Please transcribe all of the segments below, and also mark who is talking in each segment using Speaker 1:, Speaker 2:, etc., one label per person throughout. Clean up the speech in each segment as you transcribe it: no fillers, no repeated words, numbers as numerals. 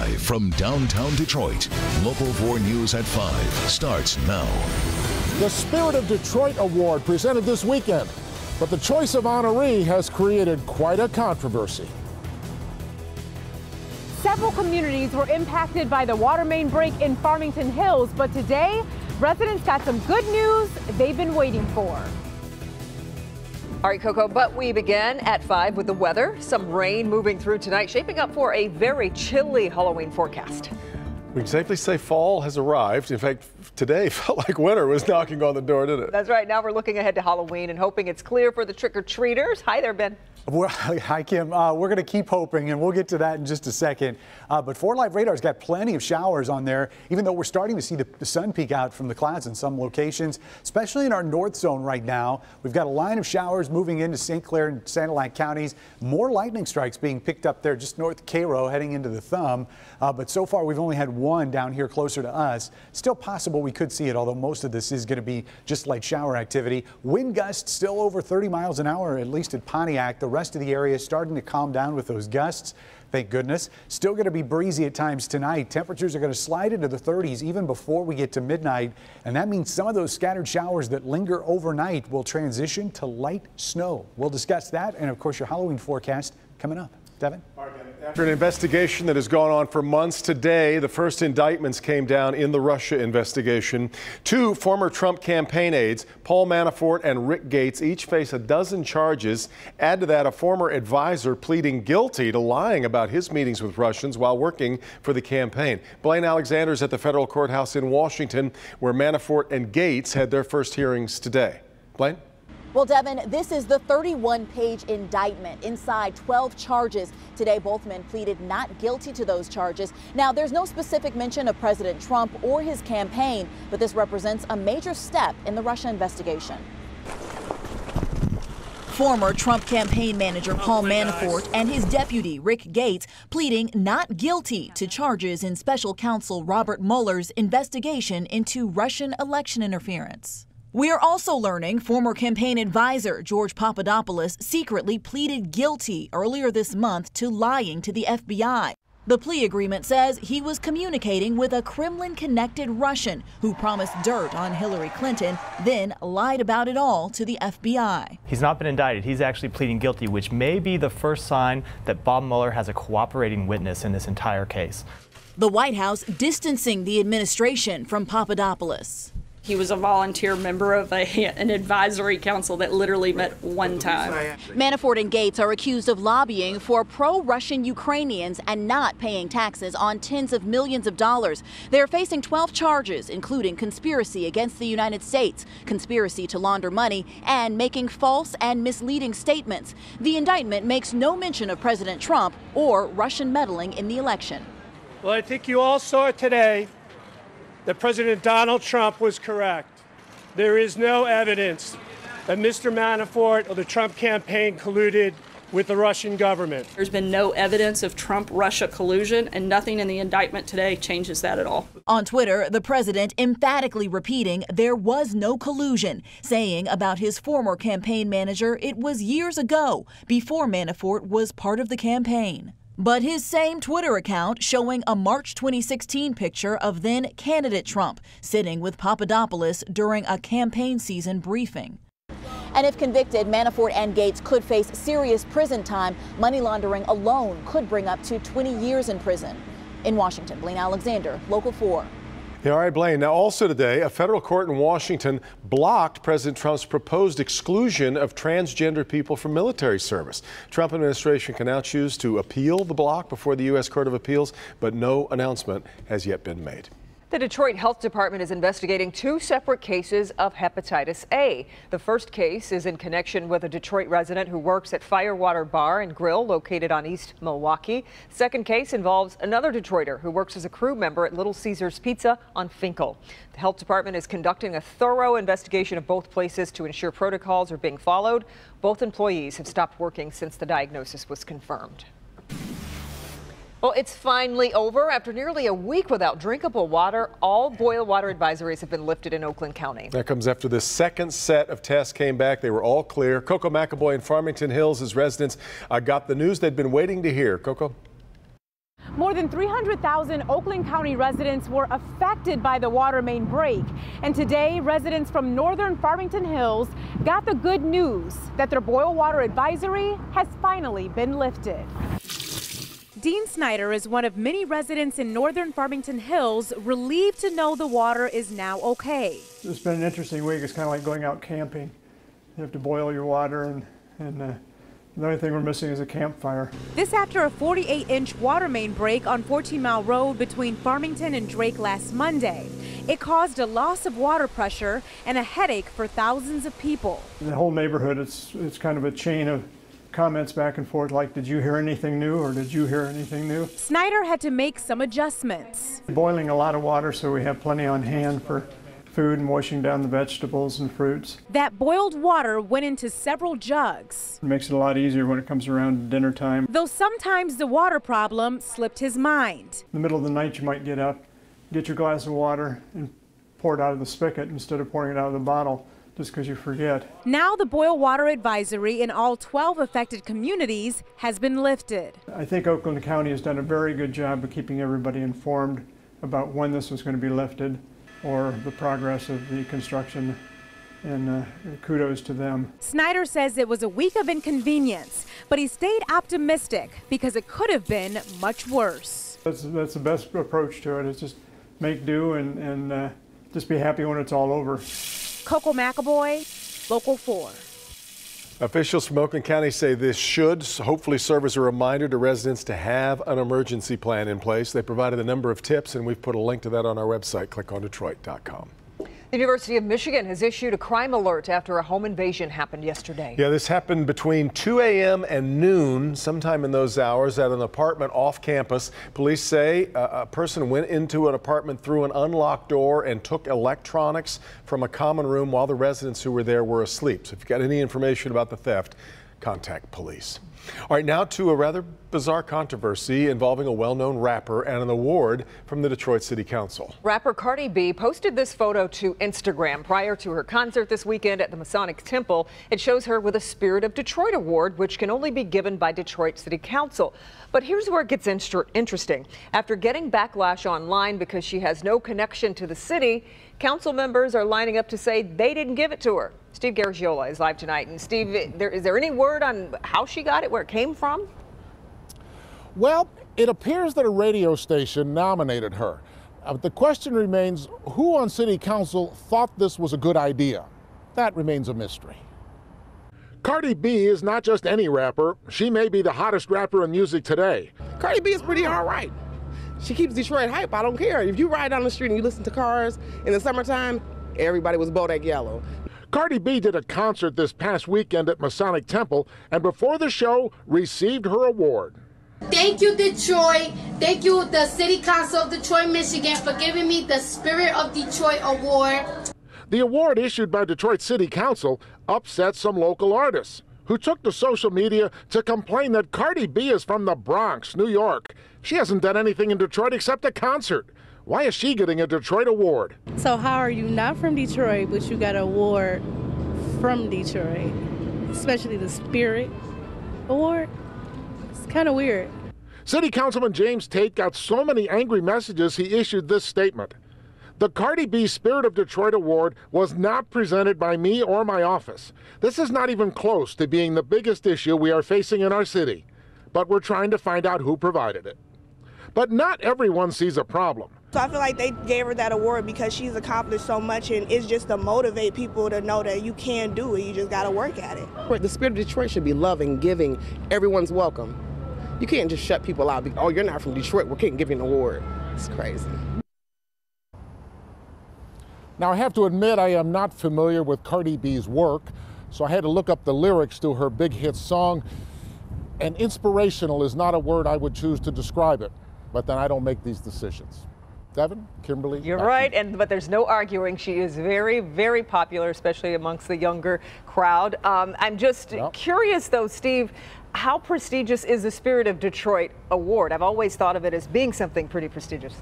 Speaker 1: Live from downtown Detroit, Local 4 News at 5 starts now.
Speaker 2: The Spirit of Detroit Award presented this weekend, but the choice of honoree has created quite a controversy.
Speaker 3: Several communities were impacted by the water main break in Farmington Hills, but today, residents got some good news they've been waiting for.
Speaker 4: All right, Coco, but we begin at 5 with the weather. Some rain moving through tonight, shaping up for a very chilly Halloween forecast.
Speaker 5: We can safely say fall has arrived. In fact, today felt like winter was knocking on the door, didn't it?
Speaker 4: That's right. Now we're looking ahead to Halloween and hoping it's clear for the trick-or-treaters. Hi there, Ben.
Speaker 6: Well, hi, Kim. We're going to keep hoping, and we'll get to that in just a second. But 4 Live Radar's got plenty of showers on there, even though we're starting to see the sun peek out from the clouds in some locations, especially in our north zone right now. We've got a line of showers moving into St. Clair and Sanilac counties. More lightning strikes being picked up there just north of Cairo, heading into the Thumb. But so far, we've only had one down here closer to us. Still possible we could see it, although most of this is going to be just light shower activity. Wind gusts still over 30 miles an hour, at least at Pontiac. The rest of the area is starting to calm down with those gusts. Thank goodness. Still going to be breezy at times tonight. Temperatures are going to slide into the 30s even before we get to midnight. And that means some of those scattered showers that linger overnight will transition to light snow. We'll discuss that and, of course, your Halloween forecast coming up. Devin?
Speaker 5: After an investigation that has gone on for months, today the first indictments came down in the Russia investigation. 2 former Trump campaign aides, Paul Manafort and Rick Gates, each face a dozen charges. Add to that a former advisor pleading guilty to lying about his meetings with Russians while working for the campaign. Blaine Alexander is at the federal courthouse in Washington, where Manafort and Gates had their first hearings today. Blaine?
Speaker 7: Well, Devin, this is the 31-page indictment. Inside 12 charges. Today, both men pleaded not guilty to those charges. Now, there's no specific mention of President Trump or his campaign, but this represents a major step in the Russia investigation. Former Trump campaign manager Paul Manafort and his deputy Rick Gates pleading not guilty to charges in special counsel Robert Mueller's investigation into Russian election interference. We are also learning former campaign advisor George Papadopoulos secretly pleaded guilty earlier this month to lying to the FBI. The plea agreement says he was communicating with a Kremlin-connected Russian who promised dirt on Hillary Clinton, then lied about it all to the FBI.
Speaker 8: He's not been indicted. He's actually pleading guilty, which may be the first sign that Bob Mueller has a cooperating witness in this entire case.
Speaker 7: The White House distancing the administration from Papadopoulos.
Speaker 9: He was a volunteer member of an advisory council that literally met one time.
Speaker 7: Manafort and Gates are accused of lobbying for pro-Russian Ukrainians and not paying taxes on tens of millions of dollars. They're facing 12 charges, including conspiracy against the United States, conspiracy to launder money, and making false and misleading statements. The indictment makes no mention of President Trump or Russian meddling in the election.
Speaker 10: Well, I think you all saw today that President Donald Trump was correct. There is no evidence that Mr. Manafort or the Trump campaign colluded with the Russian government.
Speaker 9: There's been no evidence of Trump-Russia collusion, and nothing in the indictment today changes that at all.
Speaker 7: On Twitter, the president emphatically repeating there was no collusion, saying about his former campaign manager it was years ago, before Manafort was part of the campaign. But his same Twitter account showing a March 2016 picture of then candidate Trump sitting with Papadopoulos during a campaign season briefing. And if convicted, Manafort and Gates could face serious prison time. Money laundering alone could bring up to 20 years in prison. In Washington, Blaine Alexander, Local 4.
Speaker 5: Yeah, all right, Blaine. Now, also today, a federal court in Washington blocked President Trump's proposed exclusion of transgender people from military service. Trump administration can now choose to appeal the block before the U.S. Court of Appeals, but no announcement has yet been made.
Speaker 4: The Detroit Health Department is investigating 2 separate cases of hepatitis A. The first case is in connection with a Detroit resident who works at Firewater Bar and Grill located on East Milwaukee. Second case involves another Detroiter who works as a crew member at Little Caesars Pizza on Finkel. The Health Department is conducting a thorough investigation of both places to ensure protocols are being followed. Both employees have stopped working since the diagnosis was confirmed. Well, it's finally over. After nearly a week without drinkable water, all boil water advisories have been lifted in Oakland County.
Speaker 5: That comes after the second set of tests came back. They were all clear. Coco McAvoy in Farmington Hills, his residents got the news they'd been waiting to hear. Coco?
Speaker 3: More than 300,000 Oakland County residents were affected by the water main break. And today, residents from northern Farmington Hills got the good news that their boil water advisory has finally been lifted. Dean Snyder is one of many residents in northern Farmington Hills relieved to know the water is now okay.
Speaker 11: It's been an interesting week. It's kind of like going out camping. You have to boil your water, and the only thing we're missing is a campfire.
Speaker 3: This after a 48-inch water main break on 14 Mile Road between Farmington and Drake last Monday. It caused a loss of water pressure and a headache for thousands of people.
Speaker 11: The whole neighborhood, it's kind of a chain of comments back and forth like, did you hear anything new, or did you hear anything new?
Speaker 3: Snyder had to make some adjustments.
Speaker 11: Boiling a lot of water so we have plenty on hand for food and washing down the vegetables and fruits.
Speaker 3: That boiled water went into several jugs.
Speaker 11: It makes it a lot easier when it comes around to dinner time.
Speaker 3: Though sometimes the water problem slipped his mind.
Speaker 11: In the middle of the night you might get up, get your glass of water and pour it out of the spigot instead of pouring it out of the bottle, just because you forget.
Speaker 3: Now the boil water advisory in all 12 affected communities has been lifted.
Speaker 11: I think Oakland County has done a very good job of keeping everybody informed about when this was going to be lifted or the progress of the construction, and kudos to them.
Speaker 3: Snyder says it was a week of inconvenience, but he stayed optimistic because it could have been much worse.
Speaker 11: That's the best approach to it, is just make do and just be happy when it's all over.
Speaker 3: Coco McAvoy, Local 4.
Speaker 5: Officials from Oakland County say this should hopefully serve as a reminder to residents to have an emergency plan in place. They provided a number of tips, and we've put a link to that on our website, clickondetroit.com.
Speaker 4: The University of Michigan has issued a crime alert after a home invasion happened yesterday.
Speaker 5: Yeah, this happened between 2 a.m. and noon, sometime in those hours, at an apartment off campus. Police say a person went into an apartment through an unlocked door and took electronics from a common room while the residents who were there were asleep. So if you've got any information about the theft, contact police. All right, now to a rather bizarre controversy involving a well-known rapper and an award from the Detroit City Council.
Speaker 4: Rapper Cardi B posted this photo to Instagram prior to her concert this weekend at the Masonic Temple. It shows her with a Spirit of Detroit award, which can only be given by Detroit City Council. But here's where it gets interesting. After getting backlash online because she has no connection to the city, council members are lining up to say they didn't give it to her. Steve Garagiola is live tonight. And Steve, is there any word on how she got it, where it came from?
Speaker 2: Well, it appears that a radio station nominated her. The question remains, who on city council thought this was a good idea? That remains a mystery. Cardi B is not just any rapper. She may be the hottest rapper in music today.
Speaker 12: Cardi B is pretty all right. She keeps Detroit hype. I don't care. If you ride down the street and you listen to cars in the summertime, everybody was Bodak Yellow.
Speaker 2: Cardi B did a concert this past weekend at Masonic Temple, and before the show, received her award.
Speaker 13: Thank you, Detroit. Thank you, the City Council of Detroit, Michigan, for giving me the Spirit of Detroit award.
Speaker 2: The award issued by Detroit City Council upset some local artists who took to social media to complain that Cardi B is from the Bronx, New York. She hasn't done anything in Detroit except a concert. Why is she getting a Detroit award?
Speaker 14: So how are you not from Detroit, but you got an award from Detroit, especially the Spirit Award? It's kind of weird.
Speaker 2: City Councilman James Tate got so many angry messages he issued this statement. The Cardi B Spirit of Detroit Award was not presented by me or my office. This is not even close to being the biggest issue we are facing in our city, but we're trying to find out who provided it. But not everyone sees a problem.
Speaker 15: So I feel like they gave her that award because she's accomplished so much, and it's just to motivate people to know that you can do it, you just got to work at it.
Speaker 12: The Spirit of Detroit should be loving, giving, everyone's welcome. You can't just shut people out. Oh, you're not from Detroit, we can't give you an award. It's crazy.
Speaker 2: Now, I have to admit I am not familiar with Cardi B's work, so I had to look up the lyrics to her big hit song, and inspirational is not a word I would choose to describe it, but then I don't make these decisions. Devin, Kimberly?
Speaker 4: You're right, but there's no arguing. She is very, very popular, especially amongst the younger crowd. I'm just curious, though, Steve, how prestigious is the Spirit of Detroit Award? I've always thought of it as being something pretty prestigious.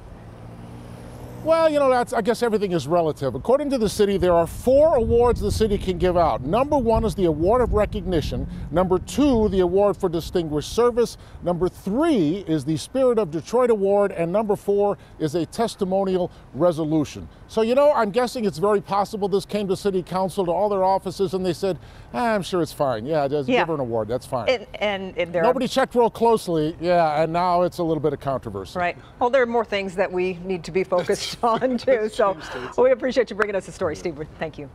Speaker 2: Well, you know, I guess everything is relative. According to the city, there are 4 awards the city can give out. Number 1 is the Award of Recognition. Number 2, the Award for Distinguished Service. Number 3 is the Spirit of Detroit Award. And number 4 is a testimonial resolution. So, you know, I'm guessing it's very possible this came to City Council, to all their offices, and they said, I'm sure it's fine. Yeah, just give her an award. That's fine.
Speaker 4: And
Speaker 2: nobody checked real closely. Yeah, and now it's a little bit of controversy.
Speaker 4: Right. Well, there are more things that we need to be focused on, too. So we appreciate you bringing us the story, Steve. Thank you.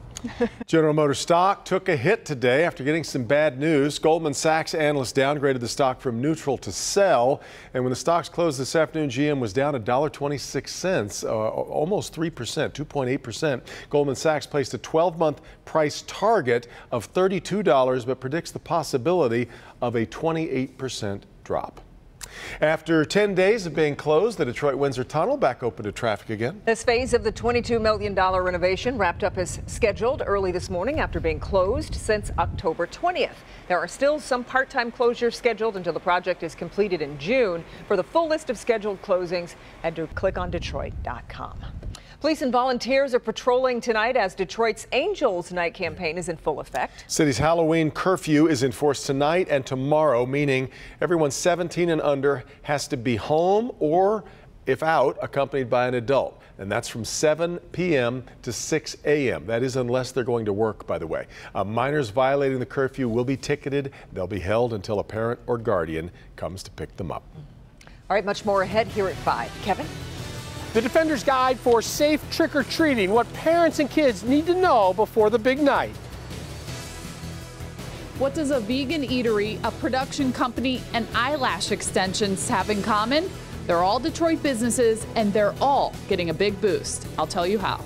Speaker 5: General Motors stock took a hit today after getting some bad news. Goldman Sachs analysts downgraded the stock from neutral to sell. And when the stocks closed this afternoon, GM was down $1.26, almost 3%, 2.8%. Goldman Sachs placed a 12-month price target of $32, but predicts the possibility of a 28% drop. After 10 days of being closed, the Detroit-Windsor Tunnel back open to traffic again.
Speaker 4: This phase of the $22 million renovation wrapped up as scheduled early this morning after being closed since October 20th. There are still some part-time closures scheduled until the project is completed in June. For the full list of scheduled closings, head to clickondetroit.com. Police and volunteers are patrolling tonight as Detroit's Angels Night campaign is in full effect.
Speaker 5: City's Halloween curfew is enforced tonight and tomorrow, meaning everyone 17 and under has to be home or, if out, accompanied by an adult. And that's from 7 p.m. to 6 a.m. That is unless they're going to work, by the way. Minors violating the curfew will be ticketed. They'll be held until a parent or guardian comes to pick them up.
Speaker 4: All right, much more ahead here at 5. Kevin?
Speaker 16: The Defender's Guide for Safe Trick-or-Treating, what parents and kids need to know before the big night.
Speaker 17: What does a vegan eatery, a production company, and eyelash extensions have in common? They're all Detroit businesses, and they're all getting a big boost. I'll tell you how.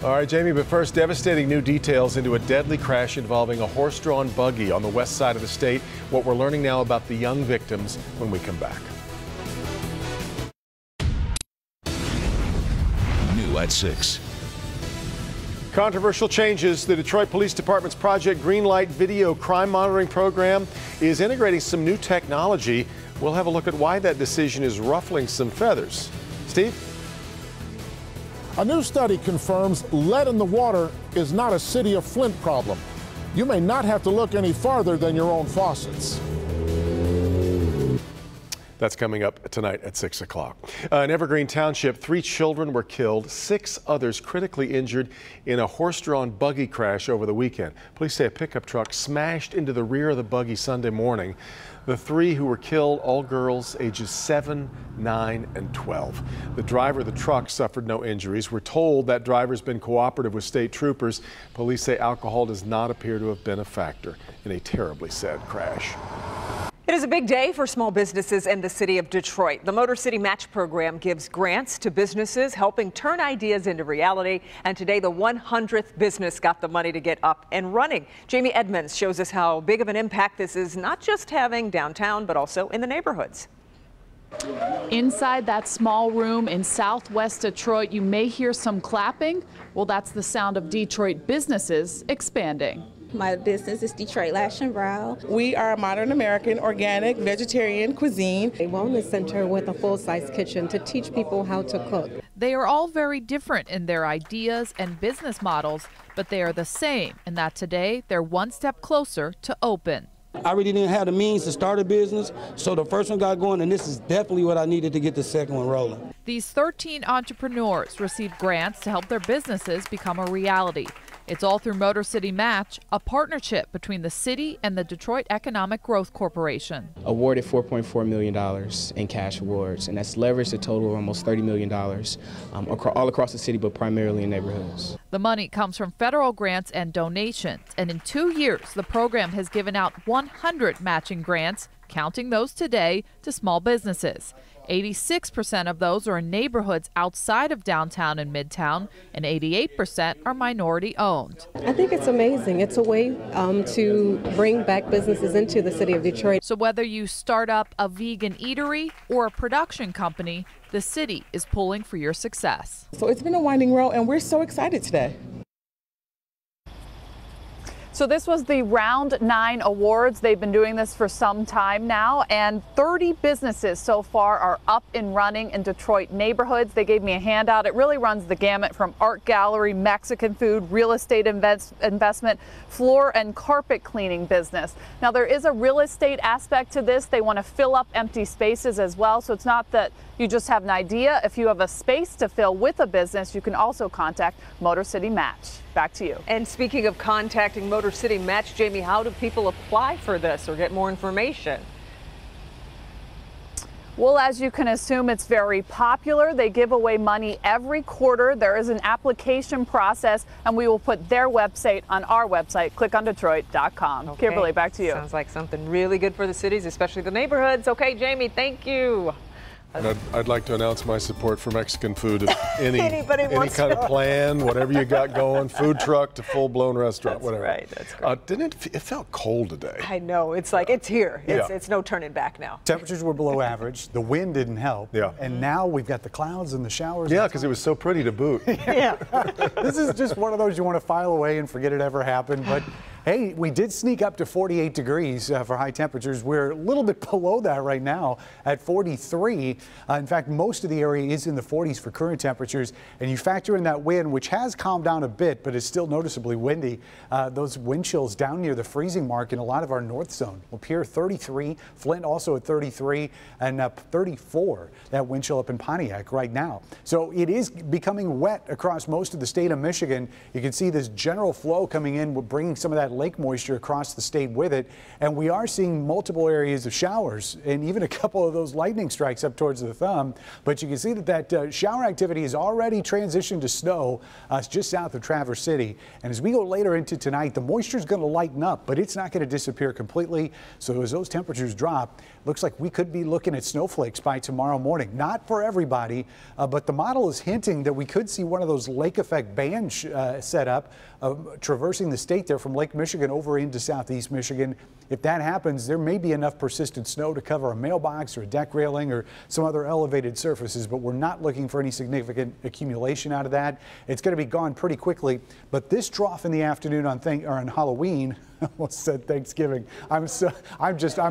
Speaker 5: All right, Jamie, but first, devastating new details into a deadly crash involving a horse-drawn buggy on the west side of the state. What we're learning now about the young victims when we come back.
Speaker 1: At 6.
Speaker 5: Controversial changes. The Detroit Police Department's Project Greenlight video crime monitoring program is integrating some new technology. We'll have a look at why that decision is ruffling some feathers. Steve?
Speaker 2: A new study confirms lead in the water is not a City of Flint problem. You may not have to look any farther than your own faucets.
Speaker 5: That's coming up tonight at 6 o'clock. In Evergreen Township, 3 children were killed, 6 others critically injured in a horse-drawn buggy crash over the weekend. Police say a pickup truck smashed into the rear of the buggy Sunday morning. The 3 who were killed, all girls ages 7, 9, and 12. The driver of the truck suffered no injuries. We're told that driver's been cooperative with state troopers. Police say alcohol does not appear to have been a factor in a terribly sad crash.
Speaker 4: It is a big day for small businesses in the city of Detroit. The Motor City Match program gives grants to businesses, helping turn ideas into reality. And today, the 100th business got the money to get up and running. Jamie Edmonds shows us how big of an impact this is, not just having downtown, but also in the neighborhoods.
Speaker 17: Inside that small room in Southwest Detroit, you may hear some clapping. Well, that's the sound of Detroit businesses expanding.
Speaker 18: My business is Detroit Lash and Brow.
Speaker 19: We are a modern American, organic, vegetarian cuisine.
Speaker 20: A wellness center with a full-size kitchen to teach people how to cook.
Speaker 21: They are all very different in their ideas and business models, but they are the same in that today they're one step closer to open.
Speaker 22: I really didn't have the means to start a business, so the first one got going, and this is definitely what I needed to get the second one rolling.
Speaker 21: These 13 entrepreneurs received grants to help their businesses become a reality. It's all through Motor City Match, a partnership between the city and the Detroit Economic Growth Corporation.
Speaker 23: Awarded $4.4 million in cash awards, and that's leveraged a total of almost $30 million all across the city, but primarily in neighborhoods.
Speaker 21: The money comes from federal grants and donations, and in 2 years, the program has given out 100 matching grants, counting those today, to small businesses. 86% of those are in neighborhoods outside of downtown and midtown, and 88% are minority owned.
Speaker 20: I think it's amazing. It's a way to bring back businesses into the city of Detroit.
Speaker 21: So whether you start up a vegan eatery or a production company, the city is pulling for your success.
Speaker 19: So it's been a winding road, and we're so excited today.
Speaker 17: So this was the Round 9 Awards. They've been doing this for some time now, and 30 businesses so far are up and running in Detroit neighborhoods. They gave me a handout. It really runs the gamut from art gallery, Mexican food, real estate investment, floor and carpet cleaning business. Now there is a real estate aspect to this. They want to fill up empty spaces as well. So it's not that you just have an idea. If you have a space to fill with a business, you can also contact Motor City Match. Back to you.
Speaker 4: And speaking of contacting Motor City Match, Jamie, how do people apply for this or get more information?
Speaker 17: Well, as you can assume, it's very popular. They give away money every quarter. There is an application process, and we will put their website on our website, clickondetroit.com.
Speaker 4: Okay.
Speaker 17: Kimberly, back to you.
Speaker 4: Sounds like something really good for the cities, especially the neighborhoods. Okay, Jamie, thank you.
Speaker 5: And I'd like to announce my support for Mexican food. If any
Speaker 4: wants
Speaker 5: kind of plan, whatever you got going, food truck to full-blown restaurant,
Speaker 4: That's
Speaker 5: whatever.
Speaker 4: Right, that's great.
Speaker 5: It felt cold today.
Speaker 4: I know. It's like it's here.
Speaker 5: Yeah.
Speaker 4: It's no turning back now.
Speaker 6: Temperatures were below average. The wind didn't help.
Speaker 5: Yeah.
Speaker 6: And now we've got the clouds and the showers.
Speaker 5: Yeah, because it was so pretty to boot.
Speaker 6: Yeah. This is just one of those you want to file away and forget it ever happened. But hey, we did sneak up to 48 degrees for high temperatures. We're a little bit below that right now at 43. In fact, most of the area is in the 40s for current temperatures. And you factor in that wind, which has calmed down a bit, but is still noticeably windy. Those wind chills down near the freezing mark in a lot of our north zone. Lapeer 33, Flint also at 33, and 34, that wind chill up in Pontiac right now. So it is becoming wet across most of the state of Michigan. You can see this general flow coming in, bringing some of that lake moisture across the state with it. And we are seeing multiple areas of showers and even a couple of those lightning strikes up towards the thumb. But you can see that shower activity has already transitioned to snow just south of Traverse City. And as we go later into tonight, the moisture is going to lighten up, but it's not going to disappear completely. So as those temperatures drop, looks like we could be looking at snowflakes by tomorrow morning. Not for everybody, but the model is hinting that we could see one of those lake effect bands set up, traversing the state there from Lake Michigan over into southeast Michigan. If that happens, there may be enough persistent snow to cover a mailbox or a deck railing or some other elevated surfaces, but we're not looking for any significant accumulation out of that. It's going to be gone pretty quickly, but this trough in the afternoon on Halloween, I almost said Thanksgiving. I'm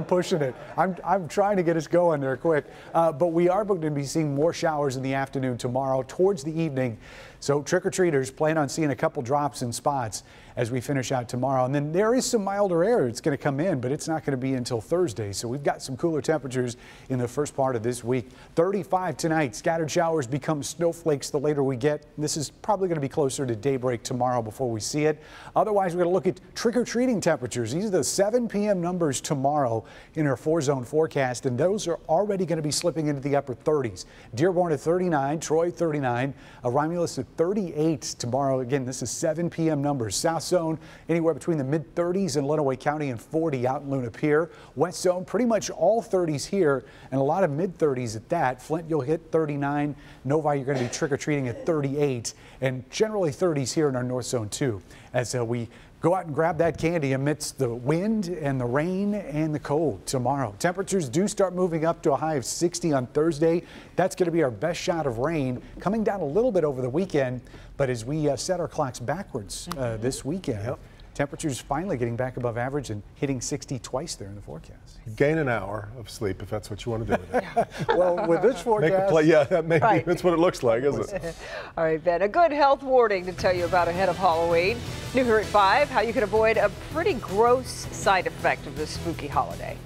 Speaker 6: pushing it. I'm trying to get us going there quick. But we are going to be seeing more showers in the afternoon tomorrow towards the evening. So trick-or-treaters plan on seeing a couple drops in spots as we finish out tomorrow. And then there is some milder air that's going to come in, but it's not going to be until Thursday. So we've got some cooler temperatures in the first part of this week. 35 tonight. Scattered showers become snowflakes the later we get. This is probably going to be closer to daybreak tomorrow before we see it. Otherwise, we're going to look at trick-or-treating temperatures. These are the 7 p.m. numbers tomorrow in our 4-zone forecast, and those are already going to be slipping into the upper 30s. Dearborn at 39, Troy 39, Romulus at 38 tomorrow. Again, this is 7 p.m. numbers. South zone anywhere between the mid-30s in Lenawee County and 40 out in Luna Pier. West zone pretty much all 30s here and a lot of mid-30s at that. Flint, you'll hit 39. Novi, you're going to be trick-or-treating at 38, and generally 30s here in our north zone too, as we go out and grab that candy amidst the wind and the rain and the cold tomorrow. Temperatures do start moving up to a high of 60 on Thursday. That's going to be our best shot of rain, coming down a little bit over the weekend. But as we set our clocks backwards this weekend, temperatures finally getting back above average and hitting 60 twice there in the forecast.
Speaker 5: Gain an hour of sleep if that's what you want to do with it.
Speaker 6: Well, with this forecast.
Speaker 5: That's what it looks like, isn't it?
Speaker 4: All right, Ben, a good health warning to tell you about ahead of Halloween. New here at 5, how you can avoid a pretty gross side effect of this spooky holiday.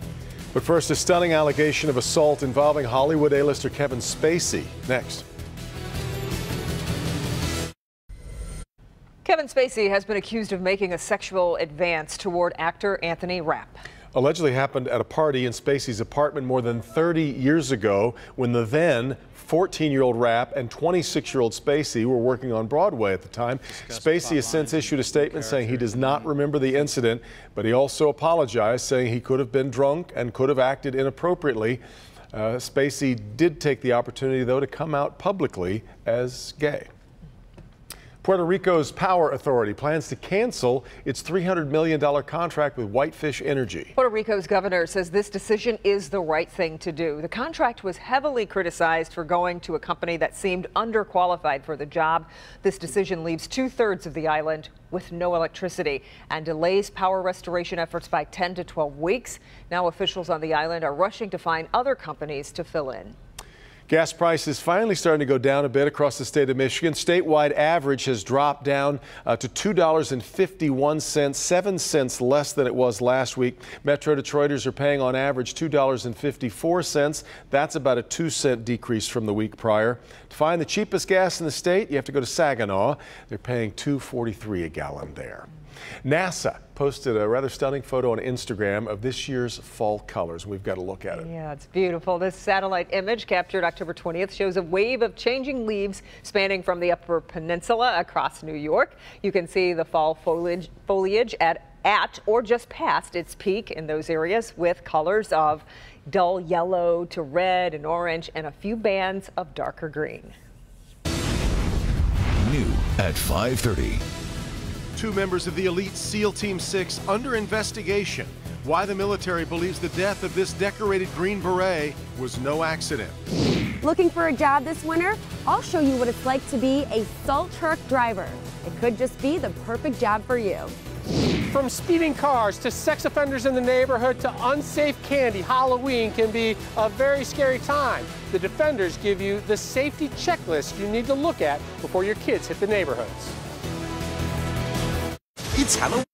Speaker 5: But first, a stunning allegation of assault involving Hollywood A-lister Kevin Spacey. Next.
Speaker 4: Kevin Spacey has been accused of making a sexual advance toward actor Anthony Rapp.
Speaker 5: Allegedly happened at a party in Spacey's apartment more than 30 years ago when the then 14-year-old Rapp and 26-year-old Spacey were working on Broadway at the time. Spacey has since issued a statement saying he does not remember the incident, but he also apologized, saying he could have been drunk and could have acted inappropriately. Spacey did take the opportunity, though, to come out publicly as gay. Puerto Rico's Power Authority plans to cancel its $300 million contract with Whitefish Energy.
Speaker 4: Puerto Rico's governor says this decision is the right thing to do. The contract was heavily criticized for going to a company that seemed underqualified for the job. This decision leaves 2/3 of the island with no electricity and delays power restoration efforts by 10 to 12 weeks. Now officials on the island are rushing to find other companies to fill in.
Speaker 5: Gas prices finally starting to go down a bit across the state of Michigan. Statewide average has dropped down to $2.51, 7 cents less than it was last week. Metro Detroiters are paying on average $2.54. That's about a 2-cent decrease from the week prior. To find the cheapest gas in the state, you have to go to Saginaw. They're paying $2.43 a gallon there. NASA posted a rather stunning photo on Instagram of this year's fall colors. We've got to look at it.
Speaker 4: Yeah, it's beautiful. This satellite image captured October 20th shows a wave of changing leaves spanning from the Upper Peninsula across New York. You can see the fall foliage at or just past its peak in those areas, with colors of dull yellow to red and orange and a few bands of darker green.
Speaker 1: New at 5:30.
Speaker 5: 2 members of the elite SEAL Team 6 under investigation. Why the military believes the death of this decorated Green Beret was no accident.
Speaker 8: Looking for a job this winter? I'll show you what it's like to be a salt truck driver. It could just be the perfect job for you.
Speaker 16: From speeding cars to sex offenders in the neighborhood to unsafe candy, Halloween can be a very scary time. The Defenders give you the safety checklist you need to look at before your kids hit the neighborhoods.
Speaker 9: It's Halloween.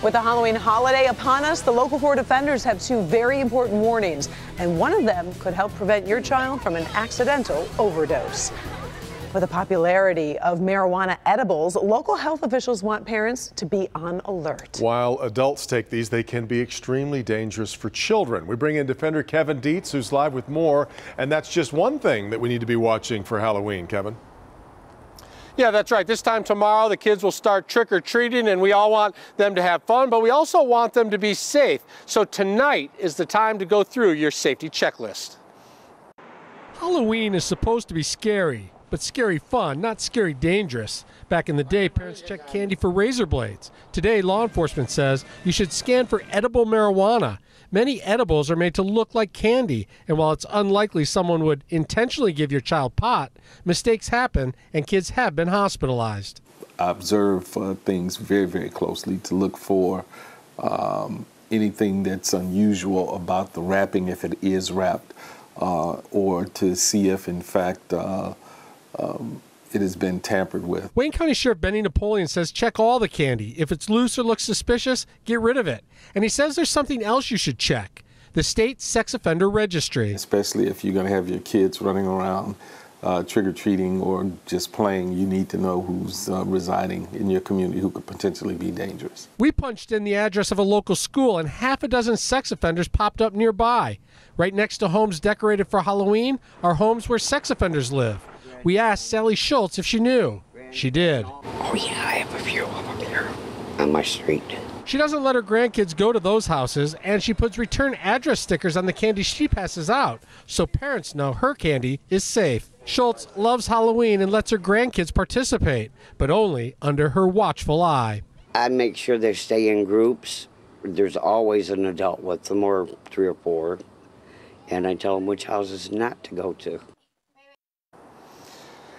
Speaker 10: With the Halloween holiday upon us, the local 4 Defenders have 2 very important warnings, and one of them could help prevent your child from an accidental overdose. With the popularity of marijuana edibles, local health officials want parents to be on alert.
Speaker 5: While adults take these, they can be extremely dangerous for children. We bring in Defender Kevin Dietz, who's live with more, and that's just one thing that we need to be watching for Halloween. Kevin?
Speaker 16: Yeah, that's right. This time tomorrow, the kids will start trick-or-treating, and we all want them to have fun, but we also want them to be safe. So tonight is the time to go through your safety checklist.
Speaker 24: Halloween is supposed to be scary, but scary fun, not scary dangerous. Back in the day, parents checked candy for razor blades. Today, law enforcement says you should scan for edible marijuana. Many edibles are made to look like candy, and while it's unlikely someone would intentionally give your child pot, mistakes happen and kids have been hospitalized.
Speaker 25: I observe things very, very closely to look for anything that's unusual about the wrapping, if it is wrapped, or to see if, in fact, it has been tampered with.
Speaker 24: Wayne County Sheriff Benny Napoleon says check all the candy. If it's loose or looks suspicious, get rid of it. And he says there's something else you should check: the state sex offender registry.
Speaker 25: Especially if you're going to have your kids running around trick-or-treating or just playing, you need to know who's residing in your community who could potentially be dangerous.
Speaker 24: We punched in the address of a local school, and 6 sex offenders popped up nearby. Right next to homes decorated for Halloween are homes where sex offenders live. We asked Sally Schultz if she knew. She did.
Speaker 26: Oh yeah, I have a few up here on my street.
Speaker 24: She doesn't let her grandkids go to those houses, and she puts return address stickers on the candy she passes out, so parents know her candy is safe. Schultz loves Halloween and lets her grandkids participate, but only under her watchful eye.
Speaker 26: I make sure they stay in groups. There's always an adult with them, or 3 or 4, and I tell them which houses not to go to.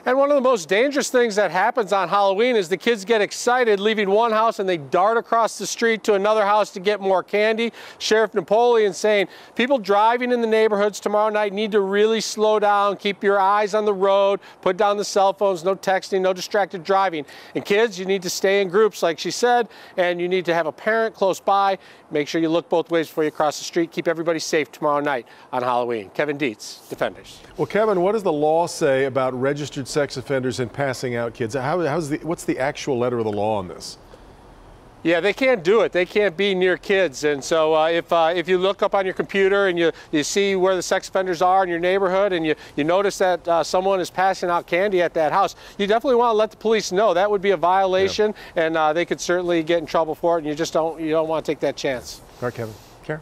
Speaker 16: And one of the most dangerous things that happens on Halloween is the kids get excited leaving one house and they dart across the street to another house to get more candy. Sheriff Napoleon saying people driving in the neighborhoods tomorrow night need to really slow down, keep your eyes on the road, put down the cell phones, no texting, no distracted driving. And kids, you need to stay in groups like she said, and you need to have a parent close by. Make sure you look both ways before you cross the street. Keep everybody safe tomorrow night on Halloween. Kevin Dietz, Defenders.
Speaker 5: Well, Kevin, what does the law say about registered sex offenders and passing out kids? What's the actual letter of the law on this?
Speaker 16: Yeah, they can't do it. They can't be near kids. And so if you look up on your computer and you see where the sex offenders are in your neighborhood and you notice that someone is passing out candy at that house, you definitely want to let the police know. That would be a violation, and they could certainly get in trouble for it, and you don't want to take that chance.
Speaker 5: All right, Kevin. Karen?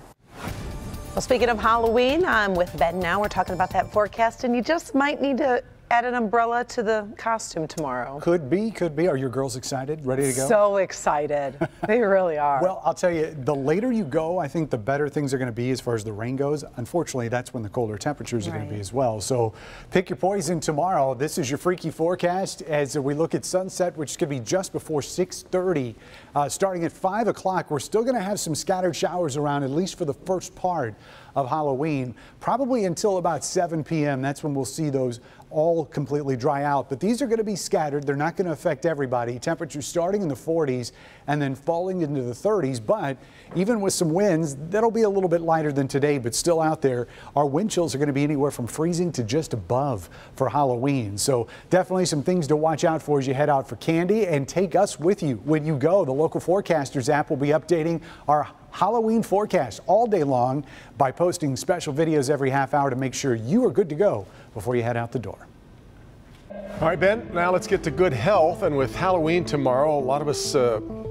Speaker 10: Well, speaking of Halloween, I'm with Ben now. We're talking about that forecast, and you just might need to add an umbrella to the costume tomorrow.
Speaker 6: Could be, could be. Are your girls excited? Ready to go?
Speaker 10: So excited. They really are.
Speaker 6: Well, I'll tell you, the later you go, I think the better things are going to be as far as the rain goes. Unfortunately, that's when the colder temperatures are going to be as well. So pick your poison tomorrow. This is your freaky forecast as we look at sunset, which is going to be just before 6:30. Starting at 5 o'clock, we're still going to have some scattered showers around, at least for the first part of Halloween, probably until about 7 p.m. That's when we'll see those all completely dry out. But these are going to be scattered. They're not going to affect everybody. Temperatures starting in the 40s and then falling into the 30s. But even with some winds, that'll be a little bit lighter than today, but still out there. Our wind chills are going to be anywhere from freezing to just above for Halloween. So definitely some things to watch out for as you head out for candy, and take us with you when you go. The Local Forecasters app will be updating our Halloween forecast all day long by posting special videos every half hour to make sure you are good to go before you head out the door.
Speaker 5: All right, Ben, now let's get to good health. And with Halloween tomorrow, a lot of us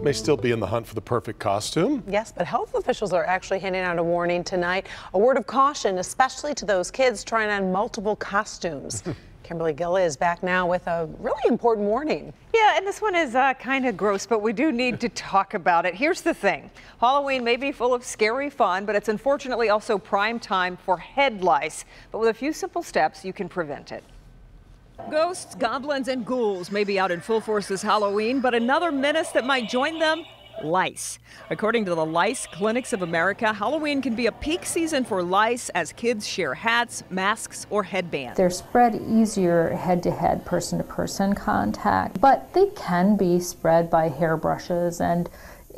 Speaker 5: may still be in the hunt for the perfect costume.
Speaker 10: Yes, but health officials are actually handing out a warning tonight. A word of caution, especially to those kids trying on multiple costumes. Kimberly Gilla is back now with a really important warning.
Speaker 4: Yeah, and this one is kind of gross, but we do need to talk about it. Here's the thing. Halloween may be full of scary fun, but it's unfortunately also prime time for head lice. But with a few simple steps, you can prevent it. Ghosts, goblins, and ghouls may be out in full force this Halloween, but another menace that might join them: lice. According to the Lice Clinics of America, Halloween can be a peak season for lice as kids share hats, masks, or headbands.
Speaker 3: They're spread easier head-to-head, person-to-person contact, but they can be spread by hairbrushes and,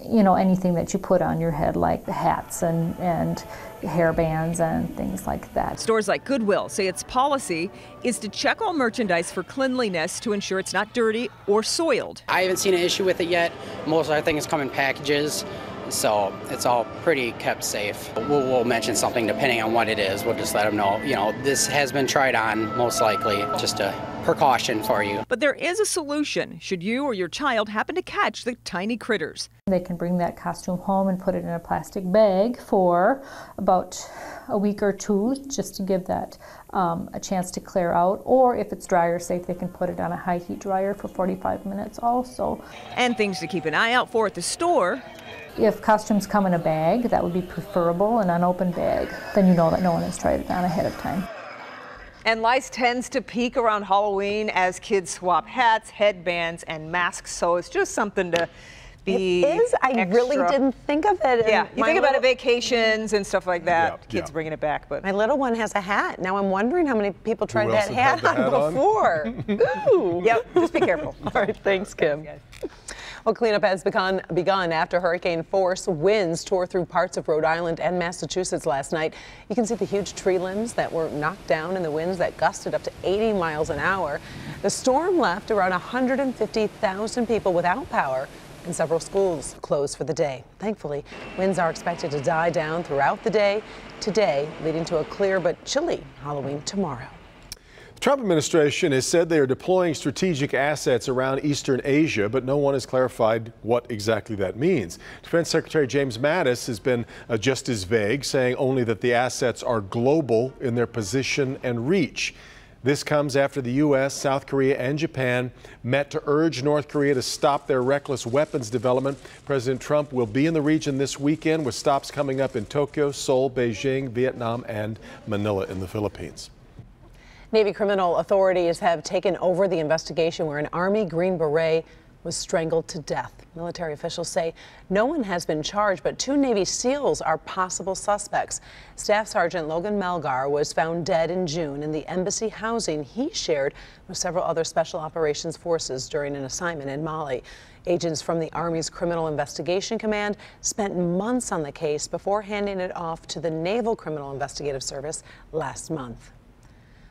Speaker 3: you know, anything that you put on your head, like hats and hair bands and things like that.
Speaker 4: Stores like Goodwill say its policy is to check all merchandise for cleanliness to ensure it's not dirty or soiled.
Speaker 7: I haven't seen an issue with it yet. Most of our things come in packages, so it's all pretty kept safe. We'll mention something depending on what it is. We'll just let them know, you know, this has been tried on, most likely, just a precaution for you.
Speaker 4: But there is a solution should you or your child happen to catch the tiny critters.
Speaker 3: They can bring that costume home and put it in a plastic bag for about a week or two, just to give that a chance to clear out. Or if it's dryer safe, they can put it on a high heat dryer for 45 minutes also.
Speaker 4: And things to keep an eye out for at the store.
Speaker 3: If costumes come in a bag, that would be preferable, an unopened bag. Then you know that no one has tried it on ahead of time.
Speaker 4: And lice tends to peak around Halloween as kids swap hats, headbands, and masks. So it's just something to be
Speaker 10: It is. I really didn't think of it.
Speaker 4: Yeah, you think about it, vacations and stuff like that. Kids bringing it back, but
Speaker 10: my little one has a hat. Now I'm wondering how many people tried that hat on before. Ooh.
Speaker 4: Yep, just be careful.
Speaker 10: All right, thanks, Kim. Well, cleanup has begun after hurricane force winds tore through parts of Rhode Island and Massachusetts last night. You can see the huge tree limbs that were knocked down in the winds that gusted up to 80 miles an hour. The storm left around 150,000 people without power, and several schools closed for the day. Thankfully, winds are expected to die down throughout the day today, leading to a clear but chilly Halloween tomorrow.
Speaker 5: The Trump administration has said they are deploying strategic assets around Eastern Asia, but no one has clarified what exactly that means. Defense Secretary James Mattis has been just as vague, saying only that the assets are global in their position and reach. This comes after the U.S., South Korea, and Japan met to urge North Korea to stop their reckless weapons development. President Trump will be in the region this weekend, with stops coming up in Tokyo, Seoul, Beijing, Vietnam, and Manila in the Philippines.
Speaker 10: Navy criminal authorities have taken over the investigation where an Army Green Beret was strangled to death. Military officials say no one has been charged, but 2 Navy SEALs are possible suspects. Staff Sergeant Logan Melgar was found dead in June in the embassy housing he shared with several other Special Operations Forces during an assignment in Mali. Agents from the Army's Criminal Investigation Command spent months on the case before handing it off to the Naval Criminal Investigative Service last month.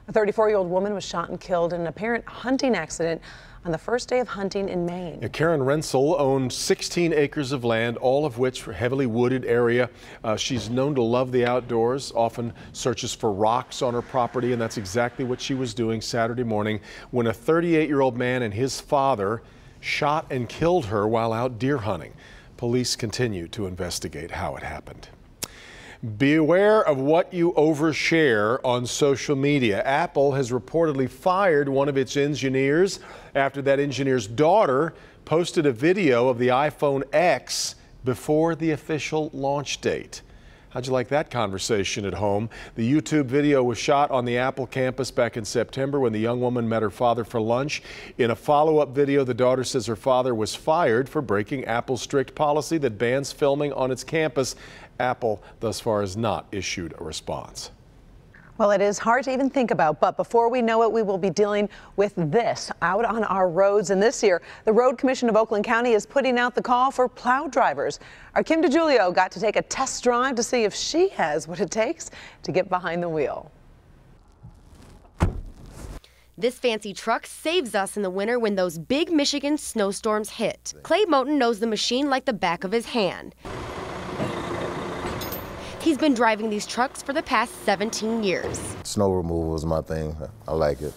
Speaker 10: A 34-year-old woman was shot and killed in an apparent hunting accident on the first day of hunting in Maine.
Speaker 5: Karen Rensel owned 16 acres of land, all of which were heavily wooded area. She's known to love the outdoors, often searches for rocks on her property, and that's exactly what she was doing Saturday morning when a 38-year-old man and his father shot and killed her while out deer hunting. Police continue to investigate how it happened. Beware of what you overshare on social media. Apple has reportedly fired one of its engineers after that engineer's daughter posted a video of the iPhone X before the official launch date. How'd you like that conversation at home? The YouTube video was shot on the Apple campus back in September when the young woman met her father for lunch. In a follow-up video, the daughter says her father was fired for breaking Apple's strict policy that bans filming on its campus. Apple thus far has not issued a response.
Speaker 10: Well, it is hard to even think about, but before we know it, we will be dealing with this out on our roads. And this year, the Road Commission of Oakland County is putting out the call for plow drivers. Our Kim DeGiulio got to take a test drive to see if she has what it takes to get behind the wheel.
Speaker 9: This fancy truck saves us in the winter when those big Michigan snowstorms hit. Clay Moten knows the machine like the back of his hand. He's been driving these trucks for the past 17 years.
Speaker 11: Snow removal is my thing. I like it.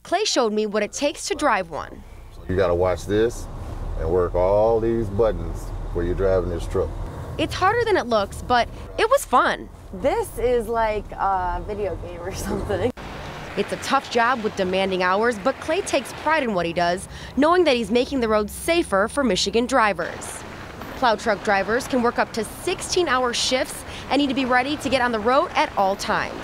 Speaker 9: Clay showed me what it takes to drive one.
Speaker 11: You gotta watch this and work all these buttons where you're driving this truck.
Speaker 9: It's harder than it looks, but it was fun.
Speaker 8: This is like a video game or something.
Speaker 9: It's a tough job with demanding hours, but Clay takes pride in what he does, knowing that he's making the roads safer for Michigan drivers. Plow truck drivers can work up to 16-hour shifts and need to be ready to get on the road at all times.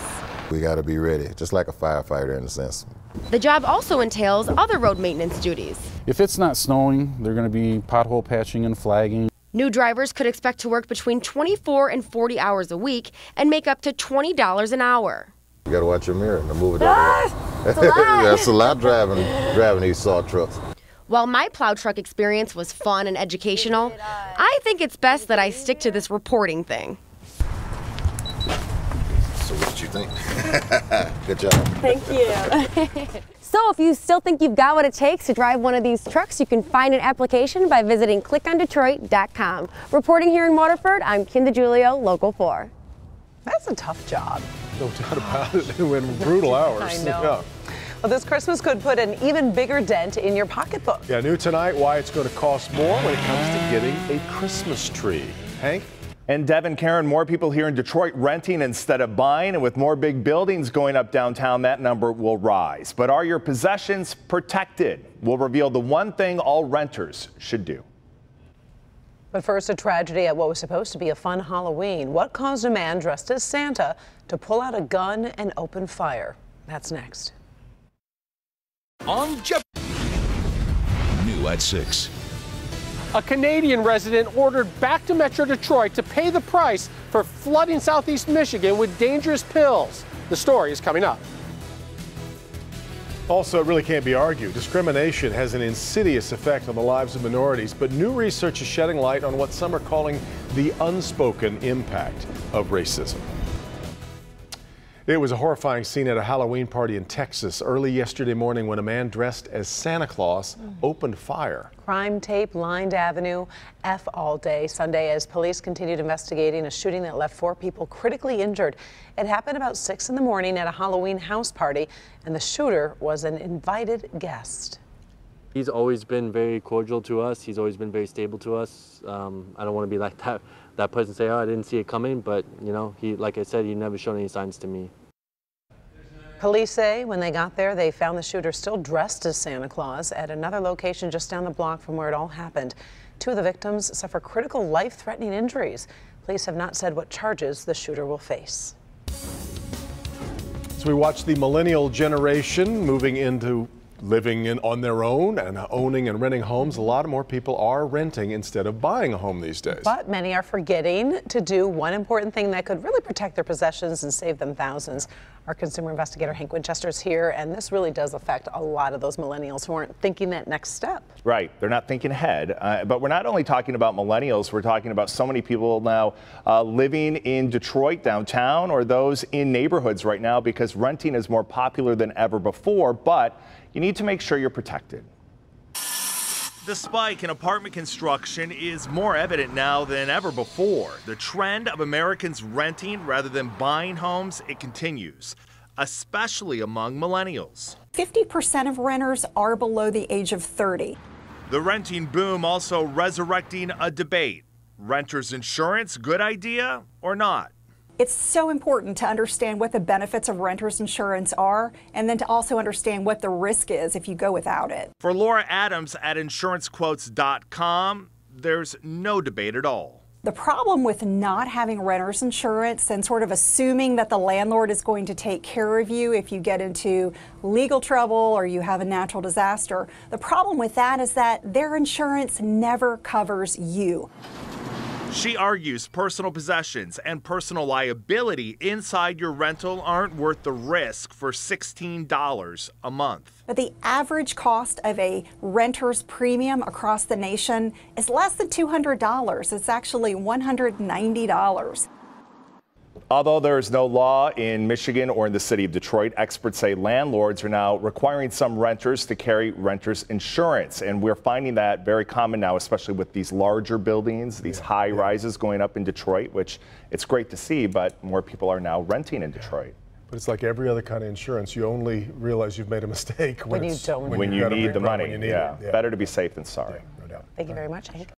Speaker 11: We gotta be ready, just like a firefighter in a sense.
Speaker 9: The job also entails other road maintenance duties.
Speaker 12: If it's not snowing, they're gonna be pothole patching and flagging.
Speaker 9: New drivers could expect to work between 24 and 40 hours a week and make up to $20 an hour.
Speaker 11: You gotta watch your mirror and move it down. That's a lot driving these salt trucks.
Speaker 9: While my plow truck experience was fun and educational, I think it's best that I stick to this reporting thing.
Speaker 11: So what did you think? Good job.
Speaker 8: Thank you. So if you still think you've got what it takes to drive one of these trucks, you can find an application by visiting clickondetroit.com. Reporting here in Waterford, I'm Kim DeGiulio, Local 4.
Speaker 10: That's a tough job.
Speaker 5: No doubt about it. In brutal hours.
Speaker 10: I know.
Speaker 5: Yeah.
Speaker 10: Well, this Christmas could put an even bigger dent in your pocketbook.
Speaker 5: Yeah, new tonight, why it's going to cost more when it comes to getting a Christmas tree. Hank?
Speaker 13: And Devin, Karen, more people here in Detroit renting instead of buying, and with more big buildings going up downtown, that number will rise. But are your possessions protected? We'll reveal the one thing all renters should do.
Speaker 10: But first, a tragedy at what was supposed to be a fun Halloween. What caused a man dressed as Santa to pull out a gun and open fire? That's next.
Speaker 1: On New at 6.
Speaker 16: A Canadian resident ordered back to Metro Detroit to pay the price for flooding southeast Michigan with dangerous pills. The story is coming up.
Speaker 5: Also, it really can't be argued. Discrimination has an insidious effect on the lives of minorities, but new research is shedding light on what some are calling the unspoken impact of racism. It was a horrifying scene at a Halloween party in Texas early yesterday morning when a man dressed as Santa Claus opened fire.
Speaker 10: Crime tape lined Avenue F all day Sunday as police continued investigating a shooting that left 4 people critically injured. It happened about 6 in the morning at a Halloween house party, and the shooter was an invited guest.
Speaker 14: He's always been very cordial to us. He's always been very stable to us. I don't want to be like that person say, oh, I didn't see it coming, but you know, he, like I said, he never showed any signs to me.
Speaker 10: Police say when they got there, they found the shooter still dressed as Santa Claus at another location just down the block from where it all happened. 2 of the victims suffer critical life-threatening injuries. Police have not said what charges the shooter will face.
Speaker 5: So we watch the millennial generation moving into living on their own and owning and renting homes. A lot more people are renting instead of buying a home these days.
Speaker 10: But many are forgetting to do one important thing that could really protect their possessions and save them thousands. Our consumer investigator Hank Winchester is here, and this really does affect a lot of those millennials who aren't thinking that next step.
Speaker 13: Right, they're not thinking ahead, but we're not only talking about millennials, we're talking about so many people now living in Detroit downtown or those in neighborhoods right now because renting is more popular than ever before, but you need to make sure you're protected.
Speaker 15: The spike in apartment construction is more evident now than ever before. The trend of Americans renting rather than buying homes, it continues, especially among millennials.
Speaker 27: 50% of renters are below the age of 30.
Speaker 15: The renting boom also resurrecting a debate. Renters insurance, good idea or not?
Speaker 27: It's so important to understand what the benefits of renter's insurance are, and then to also understand what the risk is if you go without it.
Speaker 15: For Laura Adams at insurancequotes.com, there's no debate at all.
Speaker 27: The problem with not having renter's insurance and sort of assuming that the landlord is going to take care of you if you get into legal trouble or you have a natural disaster, the problem with that is that their insurance never covers you.
Speaker 15: She argues personal possessions and personal liability inside your rental aren't worth the risk for $16 a month.
Speaker 27: But the average cost of a renter's premium across the nation is less than $200. It's actually $190.
Speaker 13: Although there is no law in Michigan or in the city of Detroit, experts say landlords are now requiring some renters to carry renters insurance. And we're finding that very common now, especially with these larger buildings, these high rises going up in Detroit, which it's great to see, but more people are now renting in Detroit.
Speaker 5: But it's like every other kind of insurance. You only realize you've made a mistake when you
Speaker 13: need the money.
Speaker 5: When you need
Speaker 13: yeah.
Speaker 5: it. Yeah.
Speaker 13: Better to be safe than sorry.
Speaker 10: Thank you very much, Hank.